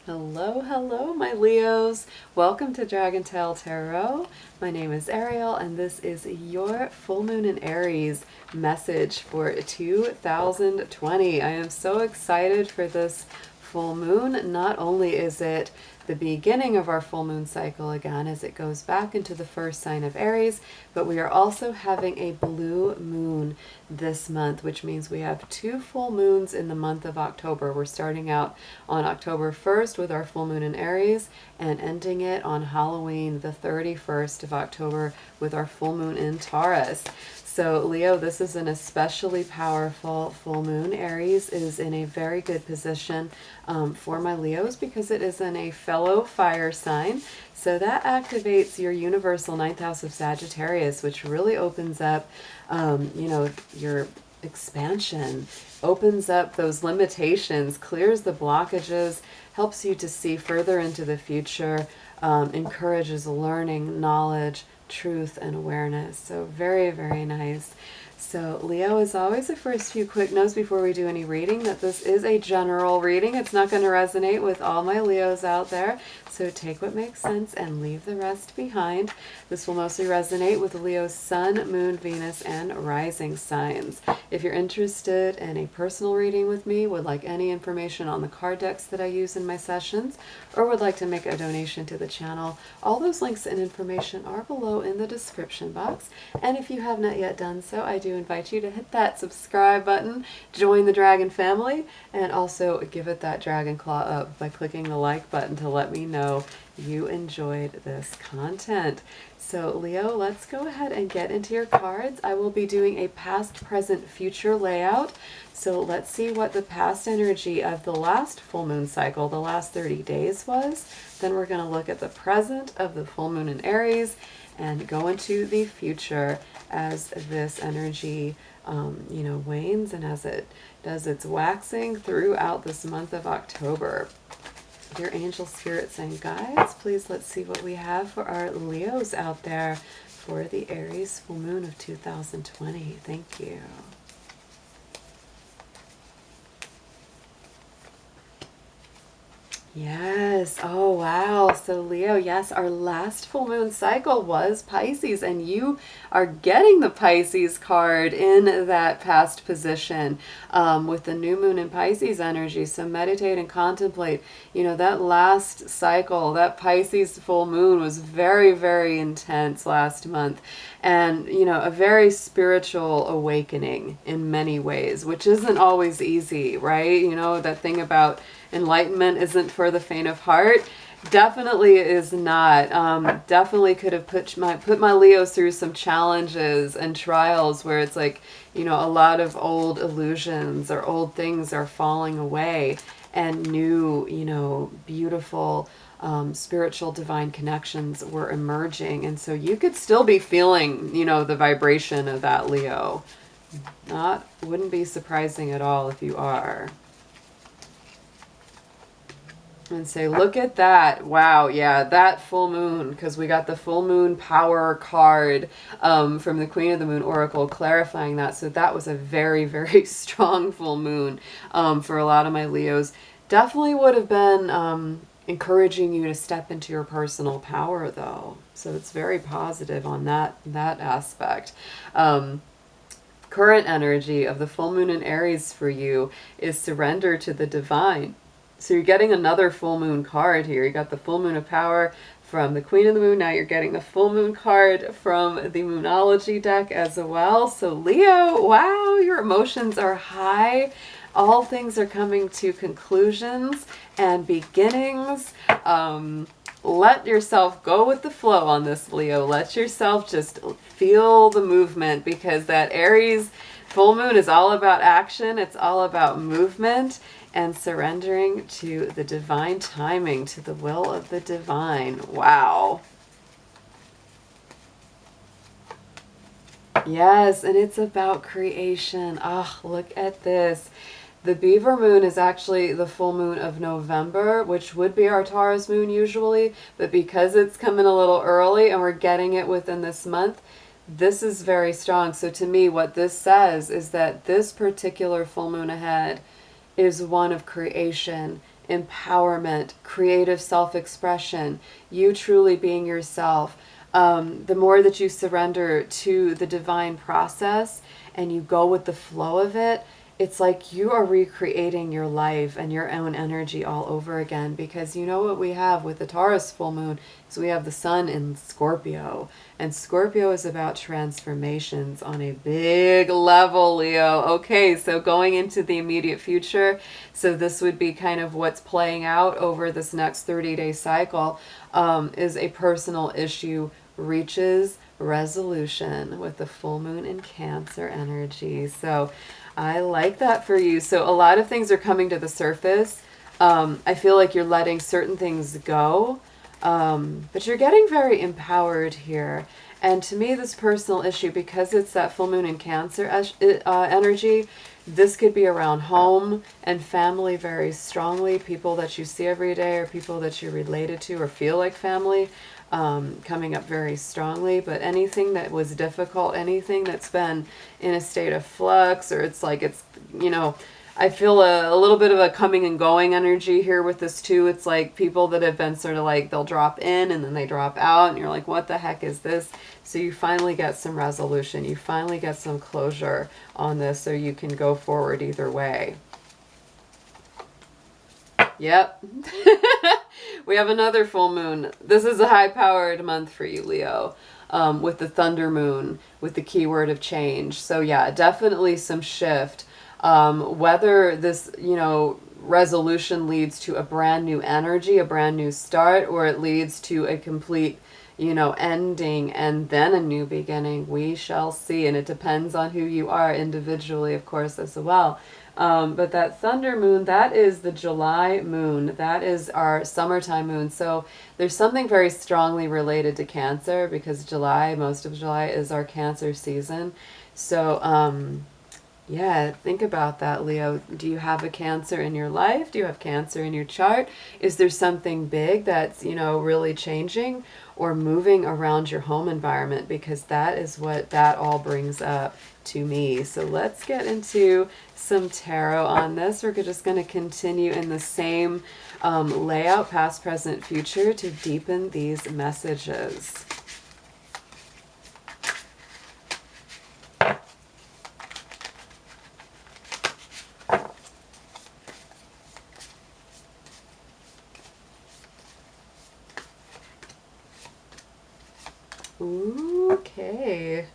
Hello, hello, my Leos. Welcome to DragonTaleTarot. My name is Ariel, and this is your full moon in Aries message for 2020. I am so excited for this full moon. Not only is it the beginning of our full moon cycle again as it goes back into the first sign of Aries, but we are also having a blue moon this month, which means we have two full moons in the month of October. We're starting out on October 1st with our full moon in Aries and ending it on Halloween, the 31st of October, with our full moon in Taurus. So Leo, this is an especially powerful full moon. Aries is in a very good position for my Leos because it is in a fellow fire sign. So that activates your universal ninth house of Sagittarius, which really opens up, your expansion, opens up those limitations, clears the blockages, helps you to see further into the future, encourages learning, knowledge, truth, and awareness. So very, very nice. So Leo, as always, the first few quick notes before we do any reading, that this is a general reading. It's not going to resonate with all my Leos out there. So take what makes sense and leave the rest behind. This will mostly resonate with Leo's sun, moon, Venus, and rising signs. If you're interested in a personal reading with me, would like any information on the card decks that I use in my sessions, or would like to make a donation to the channel, all those links and information are below in the description box. And if you have not yet done so, I do invite you to hit that subscribe button, join the Dragon family, and also give it that dragon claw up by clicking the like button to let me know you enjoyed this content. So Leo, let's go ahead and get into your cards. I will be doing a past, present, future layout. So let's see what the past energy of the last full moon cycle, the last 30 days was. Then we're going to look at the present of the full moon in Aries and go into the future as this energy wanes and as it does its waxing throughout this month of October. Dear angel, spirits, and guides, please let's see what we have for our Leos out there for the Aries full moon of 2020. Thank you. Yes. Oh, wow. So Leo, yes, our last full moon cycle was Pisces, and you are getting the Pisces card in that past position with the new moon in Pisces energy. So meditate and contemplate. That last cycle, that Pisces full moon was very, very intense last month, and, a very spiritual awakening in many ways, which isn't always easy, right? That thing about enlightenment isn't for the faint of heart. Definitely is not. Definitely could have put my Leos through some challenges and trials where it's like, a lot of old illusions or old things are falling away and new, beautiful spiritual divine connections were emerging. And so you could still be feeling, the vibration of that Leo. Wouldn't be surprising at all if you are. And say, look at that. Wow, yeah, that full moon, because we got the full moon power card from the Queen of the Moon Oracle clarifying that. So that was a very, very strong full moon for a lot of my Leos. Definitely would have been encouraging you to step into your personal power, though. So it's very positive on that aspect. Current energy of the full moon in Aries for you is surrender to the divine. So you're getting another full moon card here. You got the full moon of power from the Queen of the Moon. Now you're getting the full moon card from the Moonology deck as well. So Leo, wow, your emotions are high. All things are coming to conclusions and beginnings. Let yourself go with the flow on this, Leo. Let yourself just feel the movement, because that Aries full moon is all about action. It's all about movement and surrendering to the divine timing, to the will of the divine. Wow. Yes, and it's about creation. Ah, look at this. The Beaver moon is actually the full moon of November, which would be our Taurus moon usually, but because it's coming a little early and we're getting it within this month, this is very strong. So to me, what this says is that this particular full moon ahead is one of creation empowerment, creative self-expression, you truly being yourself. The more that you surrender to the divine process and you go with the flow of it, it's like you are recreating your life and your own energy all over again. Because you know what we have with the Taurus full moon is we have the sun in Scorpio. And Scorpio is about transformations on a big level, Leo. Okay, so going into the immediate future, so this would be kind of what's playing out over this next 30-day cycle, is a personal issue reaches resolution with the full moon in Cancer energy. So I like that for you. So a lot of things are coming to the surface. I feel like you're letting certain things go, but you're getting very empowered here. And to me, this personal issue, because it's that full moon in Cancer energy, this could be around home and family very strongly, people that you see every day or people that you're related to or feel like family, coming up very strongly. But anything that was difficult, anything that's been in a state of flux, or it's like it's, you know, I feel a little bit of a coming and going energy here with this too. It's like people that have been sort of like, they'll drop in and then they drop out and you're like, what the heck is this? So you finally get some resolution. You finally get some closure on this so you can go forward either way. Yep. We have another full moon. This is a high-powered month for you, Leo, with the thunder moon, with the keyword of change. So yeah, definitely some shift. Whether this, you know, resolution leads to a brand new energy, a brand new start, or it leads to a complete, you know, ending and then a new beginning, we shall see. And it depends on who you are individually, of course, as well. But that thunder moon, that is the July moon. That is our summertime moon. So there's something very strongly related to Cancer, because July, most of July is our Cancer season. So, yeah, think about that, Leo. Do you have a Cancer in your life? Do you have Cancer in your chart? Is there something big that's, you know, really changing or moving around your home environment? Because that is what that all brings up to me. So let's get into some tarot on this. We're just going to continue in the same layout, past, present, future, to deepen these messages. Okay.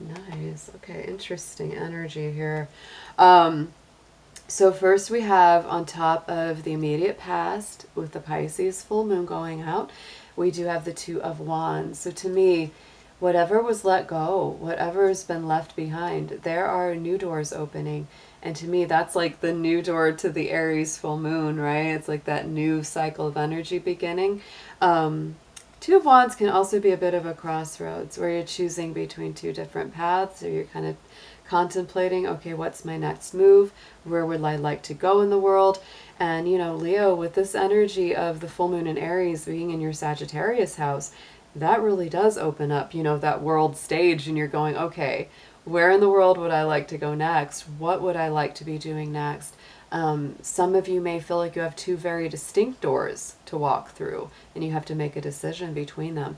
Nice. Okay, interesting energy here. So first we have, on top of the immediate past, with the Pisces full moon going out, we do have the Two of Wands. So to me, whatever was let go, whatever has been left behind, there are new doors opening. And to me, that's like the new door to the Aries full moon, right? It's like that new cycle of energy beginning. Two of Wands can also be a bit of a crossroads, where you're choosing between two different paths, or you're kind of contemplating, okay, what's my next move? Where would I like to go in the world? And, you know, Leo, with this energy of the full moon in Aries being in your Sagittarius house, that really does open up, you know, that world stage, and you're going, okay, where in the world would I like to go next? What would I like to be doing next? Some of you may feel like you have two very distinct doors to walk through, and you have to make a decision between them.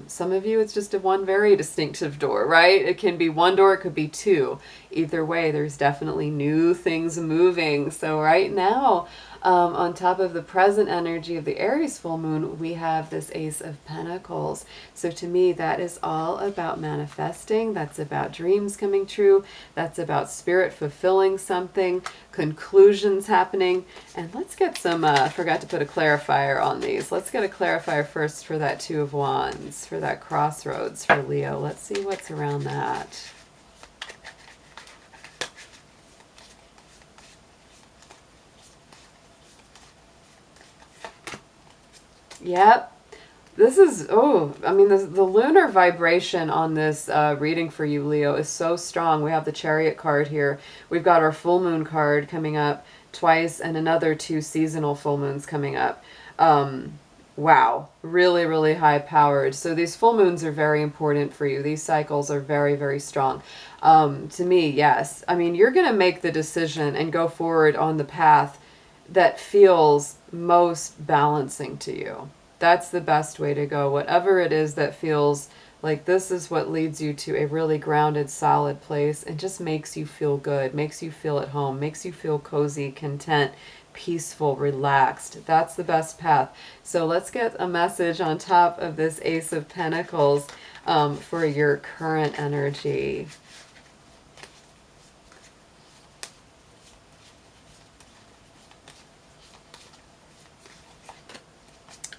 Some of you, it's just a one very distinctive door, right? It can be one door, it could be two. Either way, there's definitely new things moving. So right now, on top of the present energy of the Aries full moon, we have this Ace of Pentacles. So to me, that is all about manifesting. That's about dreams coming true. That's about spirit fulfilling something, conclusions happening. And let's get some, forgot to put a clarifier on these. Let's get a clarifier first for that Two of Wands, for that crossroads for Leo. Let's see what's around that. Yep. This is, oh, I mean, the lunar vibration on this reading for you, Leo, is so strong. We have the Chariot card here. We've got our full moon card coming up twice, and another two seasonal full moons coming up. Wow. Really, really high powered. So these full moons are very important for you. These cycles are very, very strong. To me, yes. I mean, you're going to make the decision and go forward on the path that feels most balancing to you. That's the best way to go. Whatever it is that feels like this is what leads you to a really grounded, solid place and just makes you feel good, makes you feel at home, makes you feel cozy, content, peaceful, relaxed. That's the best path. So let's get a message on top of this Ace of Pentacles for your current energy.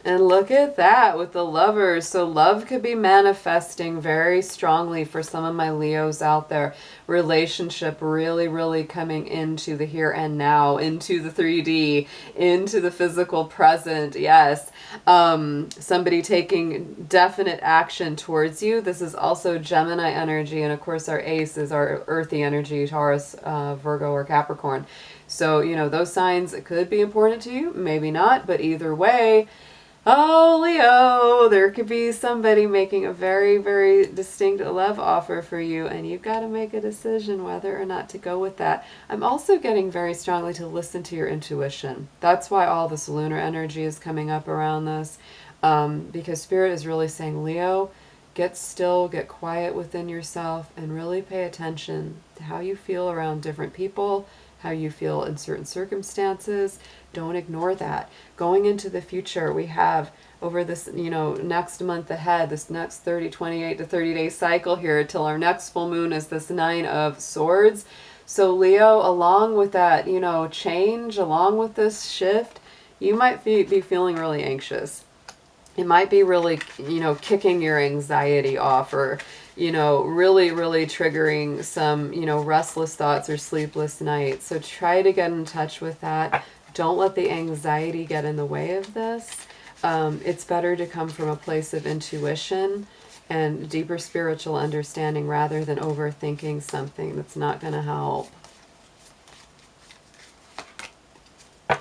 And look at that with the Lovers. So love could be manifesting very strongly for some of my Leos out there. Relationship really, really coming into the here and now, into the 3D, into the physical present. Yes. Somebody taking definite action towards you. This is also Gemini energy. And of course our ace is our earthy energy, Taurus, Virgo, or Capricorn. So, you know, those signs could be important to you, maybe not, but either way, oh, Leo, there could be somebody making a very, very distinct love offer for you, and you've got to make a decision whether or not to go with that. I'm also getting very strongly to listen to your intuition. That's why all this lunar energy is coming up around this, because Spirit is really saying, Leo, get still, get quiet within yourself, and really pay attention to how you feel around different people, how you feel in certain circumstances. Don't ignore that. Going into the future, we have over this, you know, next month ahead, this next 28 to 30 day cycle here till our next full moon is this 9 of Swords. So Leo, along with that, you know, change, along with this shift, you might be feeling really anxious. It might be really, you know, kicking your anxiety off, or, you know, really, really triggering some, you know, restless thoughts or sleepless nights. So try to get in touch with that. Don't let the anxiety get in the way of this. It's better to come from a place of intuition and deeper spiritual understanding rather than overthinking something that's not going to help.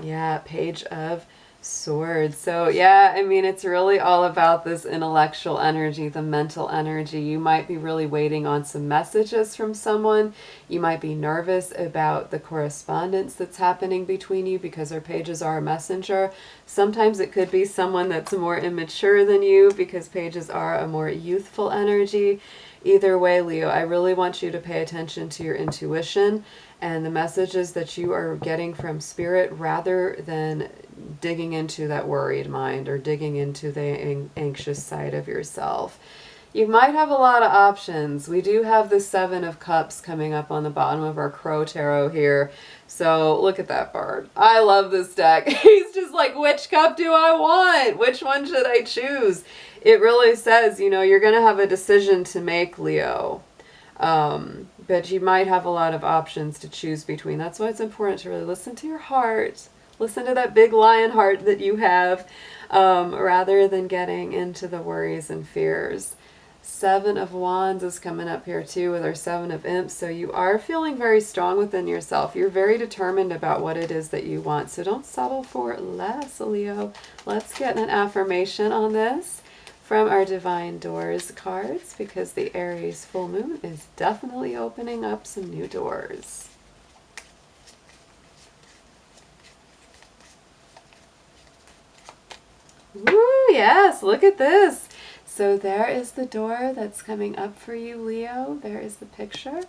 Yeah, Page of Swords. So yeah, I mean, it's really all about this intellectual energy, the mental energy. You might be really waiting on some messages from someone. You might be nervous about the correspondence that's happening between you because our pages are a messenger. Sometimes it could be someone that's more immature than you because pages are a more youthful energy. Either way, Leo, I really want you to pay attention to your intuition and the messages that you are getting from Spirit rather than digging into that worried mind or digging into the anxious side of yourself. You might have a lot of options. We do have the 7 of Cups coming up on the bottom of our Crow Tarot here. So look at that card. I love this deck. He's just like, which cup do I want? Which one should I choose? It really says, you know, you're going to have a decision to make, Leo. But you might have a lot of options to choose between. That's why it's important to really listen to your heart. Listen to that big lion heart that you have, rather than getting into the worries and fears. 7 of Wands is coming up here too with our 7 of Imps. So you are feeling very strong within yourself. You're very determined about what it is that you want. So don't settle for less, Leo. Let's get an affirmation on this from our Divine Doors cards, because the Aries full moon is definitely opening up some new doors. Woo, yes, look at this. So there is the door that's coming up for you, Leo. There is the picture.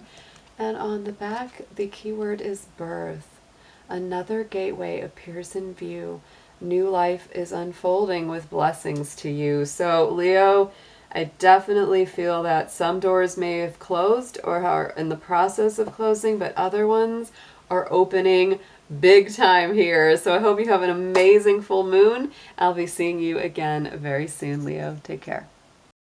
And on the back, the keyword is birth. Another gateway appears in view. New life is unfolding with blessings to you. So Leo, I definitely feel that some doors may have closed or are in the process of closing, but other ones are opening big time here. So I hope you have an amazing full moon. I'll be seeing you again very soon, Leo. Take care.